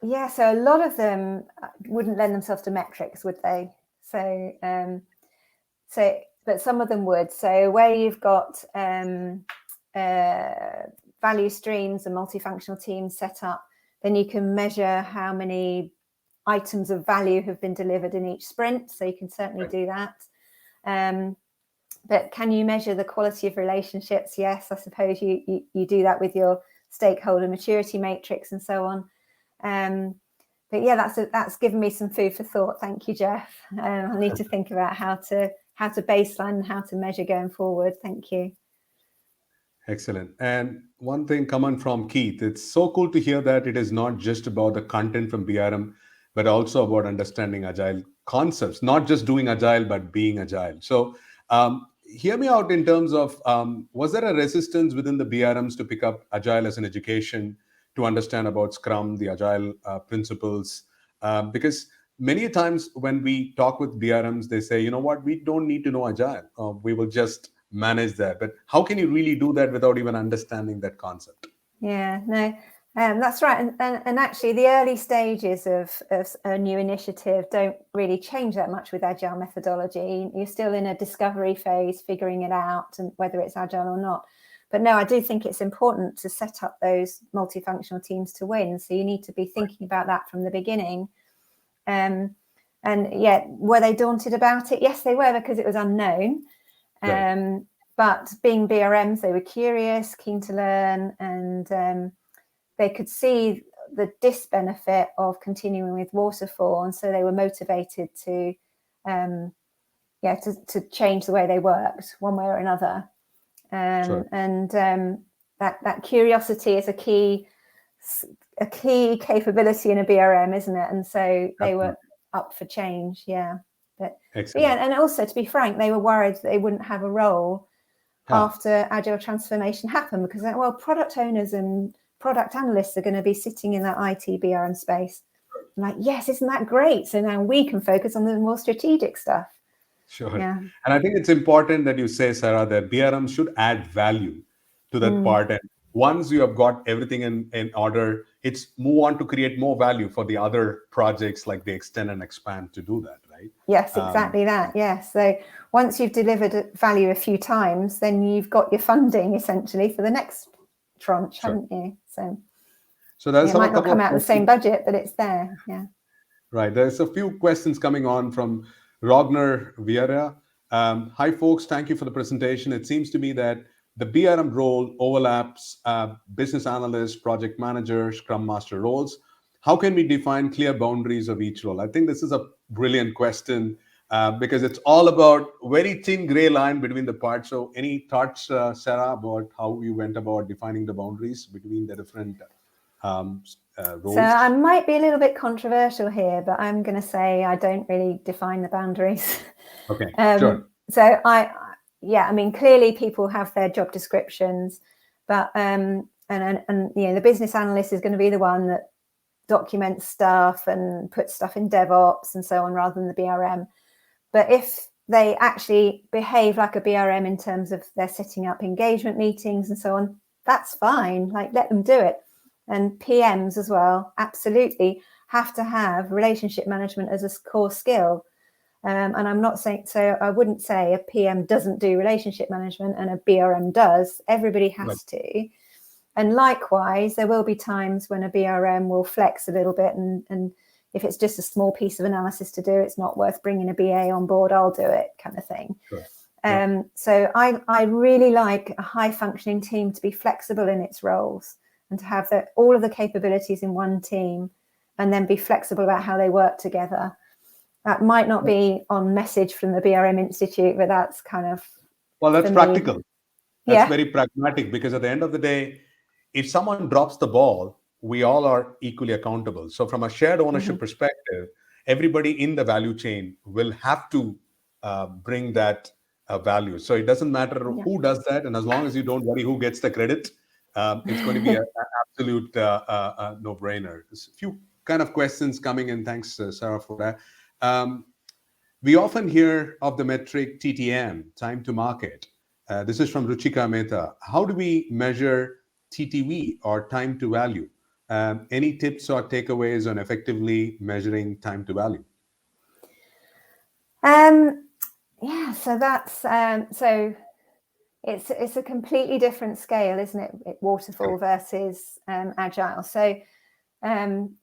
Yeah, so a lot of them wouldn't lend themselves to metrics, would they? But some of them would. So where you've got value streams and multifunctional teams set up, then you can measure how many items of value have been delivered in each sprint. So you can certainly do that. But can you measure the quality of relationships? Yes, I suppose you do that with your stakeholder maturity matrix and so on. But yeah, that's given me some food for thought. Thank you, Jeff. I need to think about how to baseline and how to measure going forward. Thank you. Excellent. And one thing coming from Keith, it's so cool to hear that it is not just about the content from BRM, but also about understanding agile concepts, not just doing agile, but being agile. So hear me out in terms of, was there a resistance within the BRMs to pick up agile as an education, to understand about Scrum, the agile principles? Because many times when we talk with BRMs, they say, you know what, we don't need to know agile. We will just manage that. But how can you really do that without even understanding that concept? Yeah, no, that's right. And actually, the early stages of a new initiative don't really change that much with agile methodology. You're still in a discovery phase, figuring it out, and whether it's agile or not. But no, I do think it's important to set up those multifunctional teams to win. So you need to be thinking about that from the beginning. And yeah, were they daunted about it? Yes, they were, because it was unknown. Right. But being BRMs, they were curious, keen to learn, and they could see the disbenefit of continuing with waterfall, and so they were motivated to change the way they worked, one way or another. Sure. And that curiosity is a key capability in a BRM, isn't it? And so they were up for change. Yeah. But yeah, and also, to be frank, they were worried that they wouldn't have a role after Agile Transformation happened, because, well, product owners and product analysts are going to be sitting in that IT BRM space. I'm like, yes, isn't that great? So now we can focus on the more strategic stuff. Sure. Yeah. And I think it's important that you say, Sarah, that BRM should add value to that part. And once you have got everything in order, it's move on to create more value for the other projects, like they extend and expand to do that, right? Yes, exactly that. Yes. So once you've delivered value a few times, then you've got your funding essentially for the next tranche, haven't you? So it might not come out of the same budget, but it's there. Yeah. Right. There's a few questions coming on from Rogner Vieira. Hi, folks. Thank you for the presentation. It seems to me that the BRM role overlaps business analyst, project manager, scrum master roles. How can we define clear boundaries of each role? I think this is a brilliant question because it's all about very thin gray line between the parts. So any thoughts, Sarah, about how you went about defining the boundaries between the different roles? So I might be a little bit controversial here, but I'm going to say I don't really define the boundaries. Okay, sure. So I mean, clearly people have their job descriptions, but and the business analyst is going to be the one that documents stuff and puts stuff in DevOps and so on, rather than the BRM. But if they actually behave like a BRM in terms of they're setting up engagement meetings and so on, that's fine. Like, let them do it. And PMs as well, absolutely have to have relationship management as a core skill. And I'm not saying, so I wouldn't say a PM doesn't do relationship management and a BRM does. Everybody has to. And likewise, there will be times when a BRM will flex a little bit. And if it's just a small piece of analysis to do, it's not worth bringing a BA on board, I'll do it, kind of thing. Sure. So I really like a high functioning team to be flexible in its roles, and to have all of the capabilities in one team, and then be flexible about how they work together. That might not be on message from the BRM Institute, but that's kind of... Well, that's practical. That's very pragmatic, because at the end of the day, if someone drops the ball, we all are equally accountable. So from a shared ownership perspective, everybody in the value chain will have to bring that value. So it doesn't matter who does that. And as long as you don't worry who gets the credit, It's going to be an absolute no-brainer. There's a few kind of questions coming in. Thanks, Sarah, for that. We often hear of the metric TTM, time to market. This is from Ruchika Mehta. How do we measure TTV or time to value? Any tips or takeaways on effectively measuring time to value? Yeah, so that's so it's a completely different scale, isn't it? Waterfall versus agile. So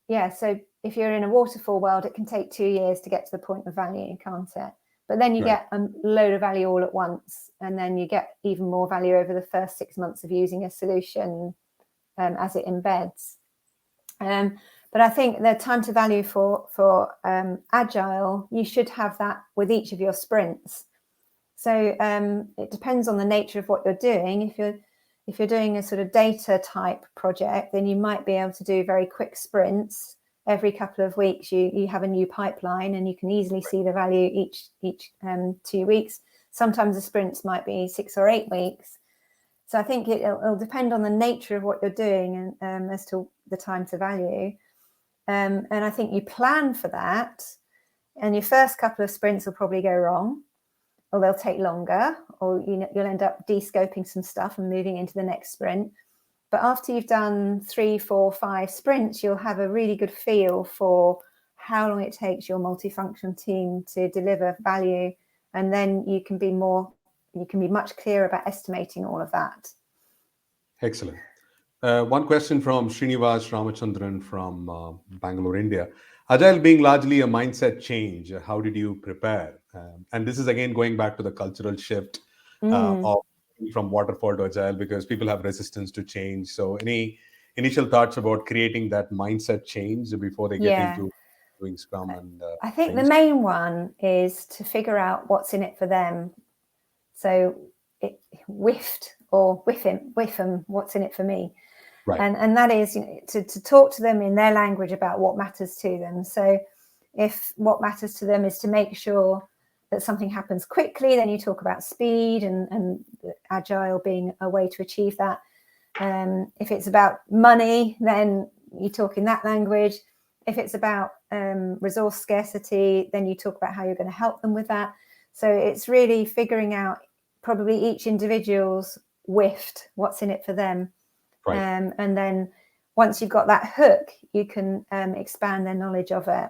yeah, so if you're in a waterfall world, it can take 2 years to get to the point of value, can't it? But then you get a load of value all at once, and then you get even more value over the first 6 months of using a solution as it embeds. But I think the time to value for agile, you should have that with each of your sprints. So it depends on the nature of what you're doing. If you're doing a sort of data type project, then you might be able to do very quick sprints. Every couple of weeks, you have a new pipeline, and you can easily see the value each 2 weeks. Sometimes the sprints might be 6 or 8 weeks. So I think it'll depend on the nature of what you're doing and as to the time to value. And I think you plan for that. And your first couple of sprints will probably go wrong, or they'll take longer, or you'll end up de-scoping some stuff and moving into the next sprint. But after you've done 3, 4, 5 sprints, you'll have a really good feel for how long it takes your multifunctional team to deliver value. And then you can be much clearer about estimating all of that. Excellent. One question from Srinivas Ramachandran from Bangalore, India. Agile being largely a mindset change, how did you prepare? And this is again going back to the cultural shift of from waterfall to agile, because people have resistance to change. So any initial thoughts about creating that mindset change before they get into doing Scrum? And I think the main one is to figure out what's in it for them. So whiff them, what's in it for me? Right. And that is to talk to them in their language about what matters to them. So if what matters to them is to make sure that something happens quickly, then you talk about speed and agile being a way to achieve that. If it's about money, then you talk in that language. If it's about resource scarcity, then you talk about how you're going to help them with that. So it's really figuring out probably each individual's whiffed, what's in it for them. Right. And then once you've got that hook, you can expand their knowledge of it.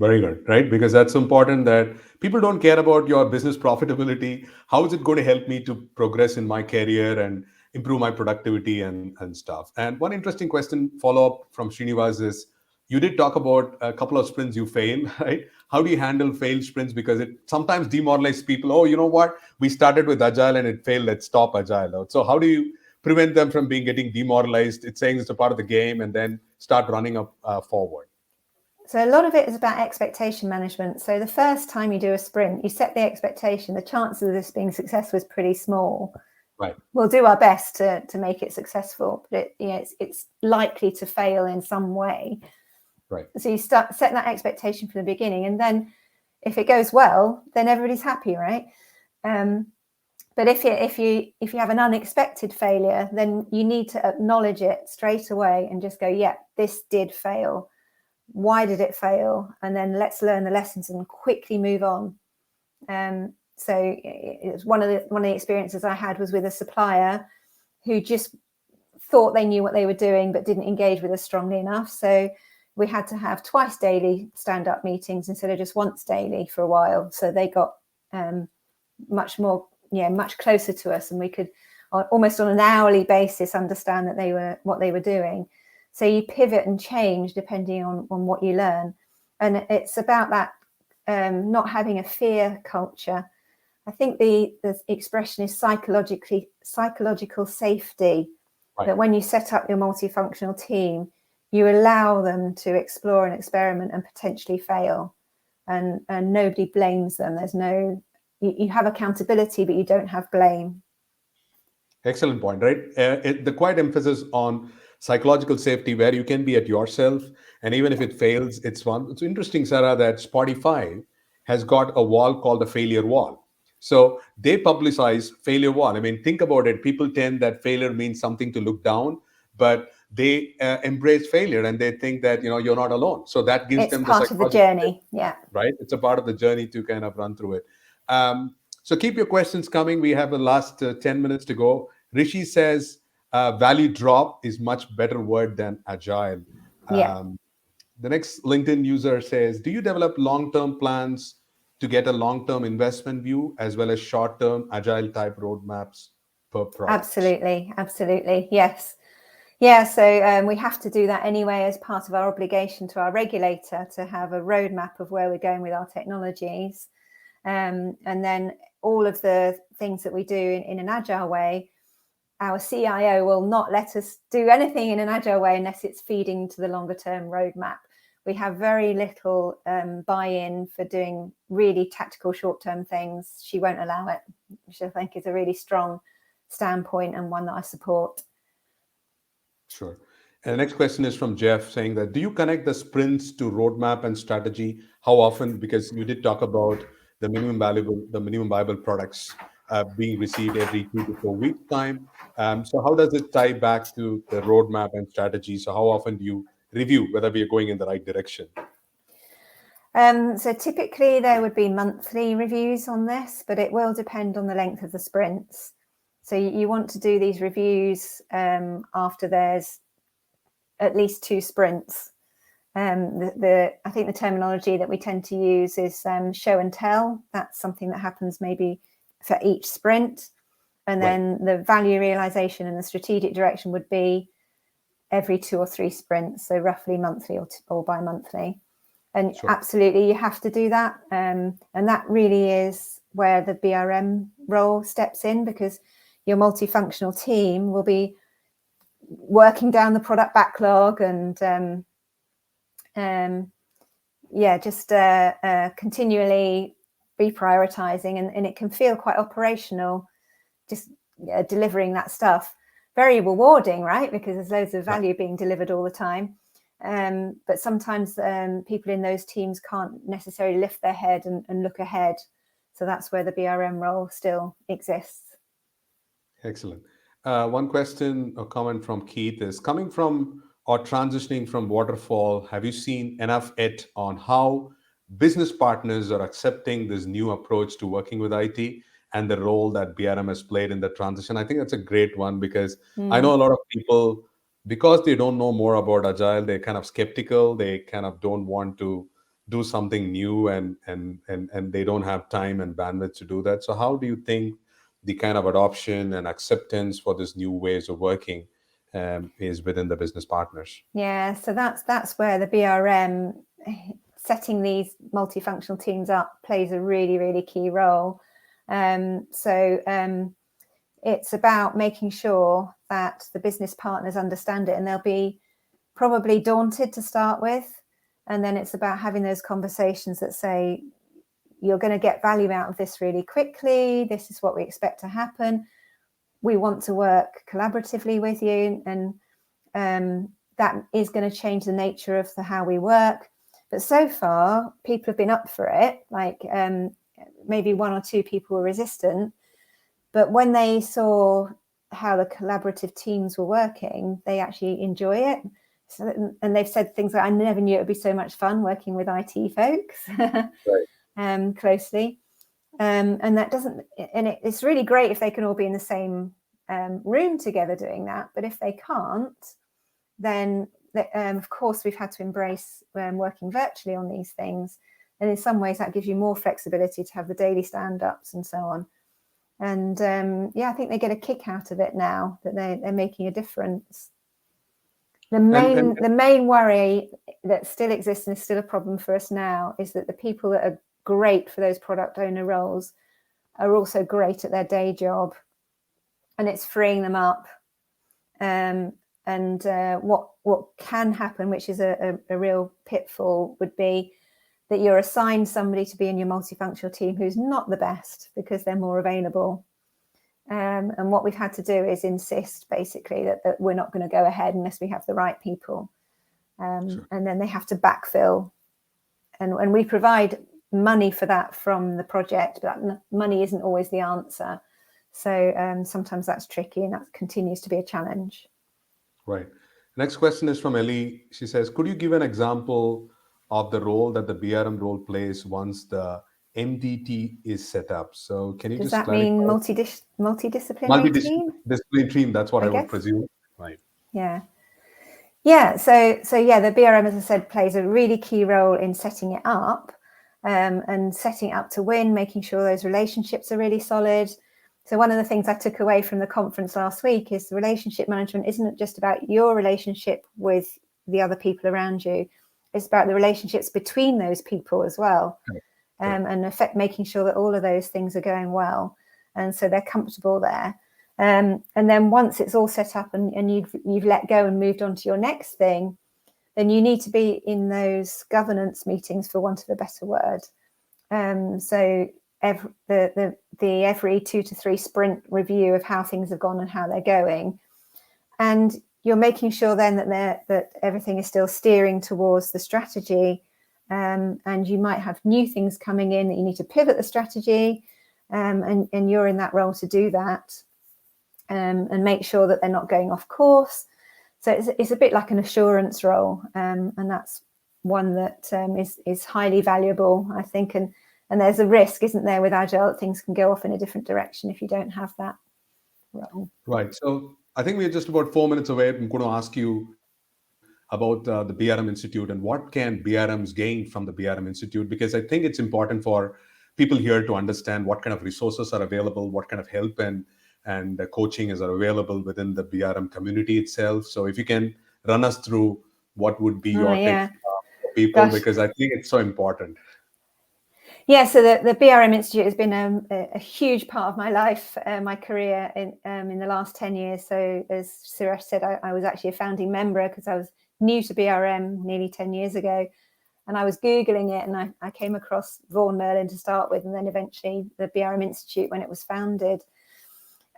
Very good, right? Because that's important, that people don't care about your business profitability. How is it going to help me to progress in my career and improve my productivity and stuff? And one interesting question, follow-up from Srinivas is, you did talk about a couple of sprints you failed, right? How do you handle failed sprints? Because it sometimes demoralizes people. Oh, you know what? We started with Agile and it failed. Let's stop Agile. So how do you prevent them from getting demoralized? It's saying it's a part of the game, and then start running up forward. So a lot of it is about expectation management. So the first time you do a sprint, you set the expectation. The chances of this being successful is pretty small. Right. We'll do our best to make it successful, but it's likely to fail in some way. Right. So you set that expectation from the beginning, and then if it goes well, then everybody's happy, right? But if you have an unexpected failure, then you need to acknowledge it straight away and just go, yeah, this did fail. Why did it fail? And then let's learn the lessons and quickly move on. So it's one of the experiences I had was with a supplier who just thought they knew what they were doing but didn't engage with us strongly enough. So we had to have twice daily stand-up meetings instead of just once daily for a while. So they got much closer to us, and we could almost on an hourly basis understand that what they were doing. So you pivot and change depending on what you learn. And it's about that not having a fear culture. I think the expression is psychological safety. Right. That when you set up your multifunctional team, you allow them to explore and experiment and potentially fail. And nobody blames them. There's you have accountability, but you don't have blame. Excellent point, right? The quiet emphasis on psychological safety, where you can be at yourself, and even if it fails, it's fun. It's interesting, Sarah, that Spotify has got a wall called the failure wall. So they publicize failure one. I mean, think about it. People tend that failure means something to look down, but they embrace failure and they think that, you're not alone. So that gives It's them the part of the psychological, journey. Yeah. right? It's a part of the journey to kind of run through it. So keep your questions coming. We have the last 10 minutes to go. Rishi says, value drop is much better word than agile. Yeah. The next LinkedIn user says, do you develop long-term plans to get a long-term investment view as well as short-term agile type roadmaps per projects? Absolutely. Yes. Yeah, so we have to do that anyway as part of our obligation to our regulator to have a roadmap of where we're going with our technologies. And then all of the things that we do in an agile way, our CIO will not let us do anything in an agile way unless it's feeding to the longer term roadmap. We have very little buy-in for doing really tactical short-term things. She won't allow it, which I think is a really strong standpoint and one that I support. Sure. And the next question is from Jeff saying that, do you connect the sprints to roadmap and strategy? How often? Because you did talk about the minimum viable products being received every 2 to 4 weeks time. So how does it tie back to the roadmap and strategy? So how often do you review whether we are going in the right direction? So typically there would be monthly reviews on this, but it will depend on the length of the sprints. So you want to do these reviews after there's at least 2 sprints. I think the terminology that we tend to use is show and tell. That's something that happens maybe for each sprint. And then the value realization and the strategic direction would be every 2 or 3 sprints. So roughly monthly or bi-monthly. And absolutely, you have to do that. And that really is where the BRM role steps in, because your multifunctional team will be working down the product backlog and continually reprioritizing, and it can feel quite operational, just delivering that stuff. Very rewarding, right? Because there's loads of value being delivered all the time. But sometimes people in those teams can't necessarily lift their head and look ahead. So that's where the BRM role still exists. Excellent. One question or comment from Keith is, coming from or transitioning from waterfall, have you seen enough yet on how business partners are accepting this new approach to working with IT and the role that BRM has played in the transition? I think that's a great one, because I know a lot of people, because they don't know more about Agile, they're kind of skeptical. They kind of don't want to do something new, and they don't have time and bandwidth to do that. So how do you think the kind of adoption and acceptance for this new ways of working is within the business partners? Yeah, so that's where the BRM setting these multifunctional teams up plays a really, really key role. It's about making sure that the business partners understand it, and they'll be probably daunted to start with. And then it's about having those conversations that say, you're going to get value out of this really quickly. This is what we expect to happen. We want to work collaboratively with you, and that is going to change the nature of how we work. But so far, people have been up for it. Like maybe 1 or 2 people were resistant, but when they saw how the collaborative teams were working, they actually enjoy it. So, and they've said things like, I never knew it would be so much fun working with IT folks. Closely. And that doesn't, and it's really great if they can all be in the same room together doing that. But if they can't, then of course we've had to embrace working virtually on these things. And in some ways that gives you more flexibility to have the daily stand-ups and so on. And I think they get a kick out of it now that they're making a difference. The main worry that still exists and is still a problem for us now is that the people that are great for those product owner roles are also great at their day job, and it's freeing them up. What can happen, which is a real pitfall, would be that you're assigned somebody to be in your multifunctional team who's not the best because they're more available. And what we've had to do is insist basically that we're not going to go ahead unless we have the right people. And then they have to backfill. And we provide money for that from the project, but that money isn't always the answer. So sometimes that's tricky, and that continues to be a challenge. Right. Next question is from Ellie. She says, could you give an example of the role that the BRM role plays once the MDT is set up? So can you Does just that clarify? mean multidisciplinary team? Multidisciplinary team, that's what I would guess. presume. Right. Yeah. Yeah, so yeah, the BRM, as I said, plays a really key role in setting it up, and setting it up to win, making sure those relationships are really solid. So one of the things I took away from the conference last week is relationship management isn't just about your relationship with the other people around you. It's about the relationships between those people as well. And making sure that all of those things are going well. And so they're comfortable there. And then once it's all set up and you've let go and moved on to your next thing, then you need to be in those governance meetings, for want of a better word. So every 2 to 3 sprint review of how things have gone and how they're going, and you're making sure then that everything is still steering towards the strategy, and you might have new things coming in that you need to pivot the strategy, and you're in that role to do that, and make sure that they're not going off course. So it's a bit like an assurance role, and that's one that is highly valuable, I think. And there's a risk, isn't there, with Agile, that things can go off in a different direction if you don't have that role. Right. So I think we're just about 4 minutes away. I'm going to ask you about the BRM Institute and what can BRMs gain from the BRM Institute, because I think it's important for people here to understand what kind of resources are available, what kind of help and coaching is available within the BRM community itself. So if you can run us through what would be your tips for people, because I think it's so important. Yeah, so the BRM Institute has been a huge part of my life, my career in the last 10 years. So as Suresh said, I was actually a founding member because I was new to BRM nearly 10 years ago. And I was Googling it, and I came across Vaughan Merlin to start with, and then eventually the BRM Institute when it was founded.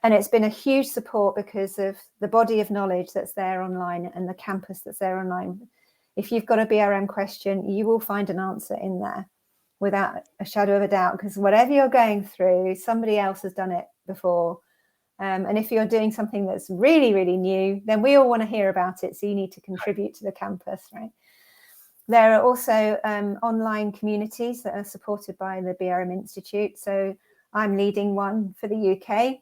And it's been a huge support because of the body of knowledge that's there online and the campus that's there online. If you've got a BRM question, you will find an answer in there without a shadow of a doubt, because whatever you're going through, somebody else has done it before. And if you're doing something that's really, really new, then we all want to hear about it. So you need to contribute to the campus, right? There are also online communities that are supported by the BRM Institute. So I'm leading one for the UK.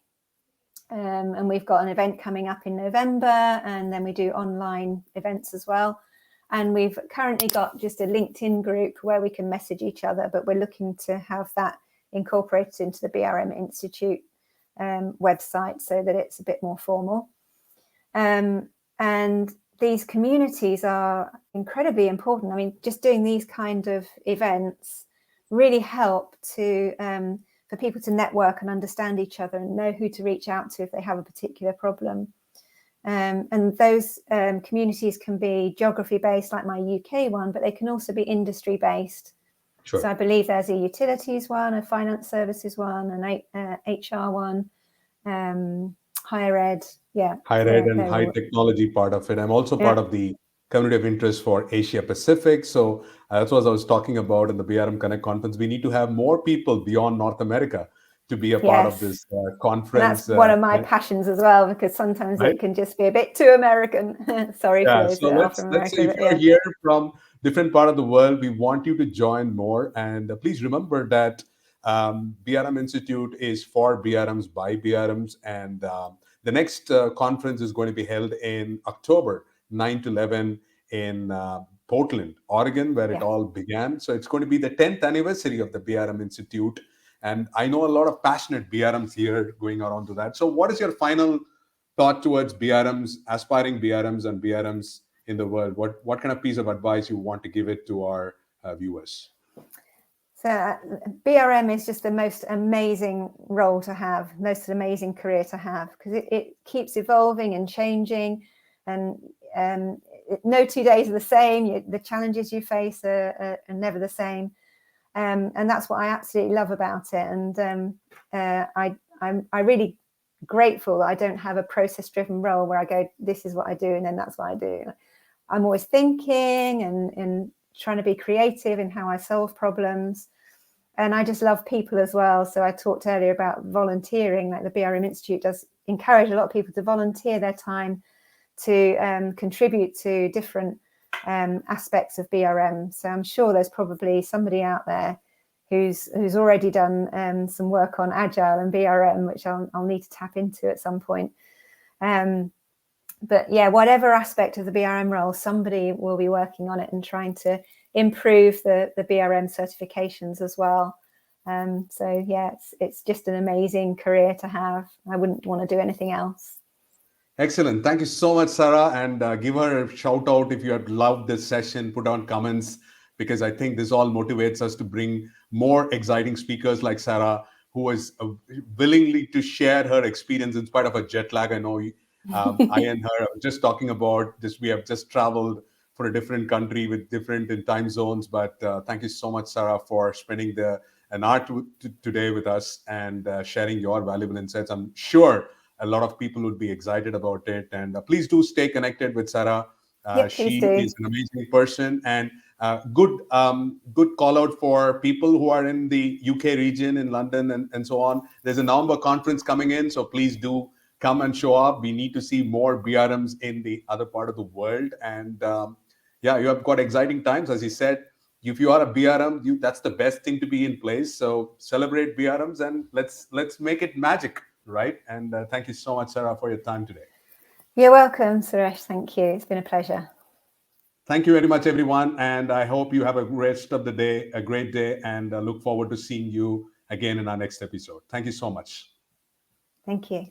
And we've got an event coming up in November, and then we do online events as well. And we've currently got just a LinkedIn group where we can message each other, but we're looking to have that incorporated into the BRM Institute website so that it's a bit more formal. And these communities are incredibly important. I mean, just doing these kind of events really help to for people to network and understand each other and know who to reach out to if they have a particular problem. And those communities can be geography-based, like my UK one, but they can also be industry-based. Sure. So I believe there's a utilities one, a finance services one, an HR one, higher ed. Yeah. Higher ed and high technology part of it. I'm also part of the community of interest for Asia Pacific. So that's what I was talking about in the BRM Connect conference. We need to have more people beyond North America to be a part of this conference. And that's one of my passions as well, because sometimes it can just be a bit too American. Sorry for those that are from America. Let's say if you're here from different part of the world, we want you to join more. And please remember that BRM Institute is for BRMs by BRMs. And the next conference is going to be held in October 9 to 11 in Portland, Oregon, where it all began. So it's going to be the 10th anniversary of the BRM Institute. And I know a lot of passionate BRMs here going around to that. So what is your final thought towards BRMs, aspiring BRMs and BRMs in the world? What kind of piece of advice you want to give it to our viewers? So BRM is just the most amazing role to have, most amazing career to have, because it keeps evolving and changing, and no 2 days are the same. The challenges you face are never the same. And that's what I absolutely love about it. And I'm really grateful that I don't have a process-driven role where I go, this is what I do, and then that's what I do. I'm always thinking and trying to be creative in how I solve problems. And I just love people as well. So I talked earlier about volunteering, like the BRM Institute does encourage a lot of people to volunteer their time to contribute to different aspects of BRM. So I'm sure there's probably somebody out there who's already done some work on Agile and BRM, which I'll need to tap into at some point. But yeah, whatever aspect of the BRM role, somebody will be working on it and trying to improve the BRM certifications as well. So yeah, it's just an amazing career to have. I wouldn't want to do anything else. Excellent. Thank you so much, Sarah. And give her a shout out if you have loved this session. Put on comments, because I think this all motivates us to bring more exciting speakers like Sarah, who is willingly to share her experience in spite of a jet lag. I know I and her are just talking about this. We have just traveled for a different country with different time zones. But thank you so much, Sarah, for spending an hour today with us and sharing your valuable insights. I'm sure a lot of people would be excited about it. And please do stay connected with Sarah. She is an amazing person, and good call out for people who are in the UK region, in London and so on. There's a November conference coming in, so please do come and show up. We need to see more BRMs in the other part of the world. And yeah, you have got exciting times. As you said, if you are a BRM, that's the best thing to be in place. So celebrate BRMs and let's make it magic. Right. And thank you so much, Sarah, for your time today. You're welcome, Suresh. Thank you. It's been a pleasure. Thank you very much, everyone. And I hope you have a rest of the day, a great day, and look forward to seeing you again in our next episode. Thank you so much. Thank you.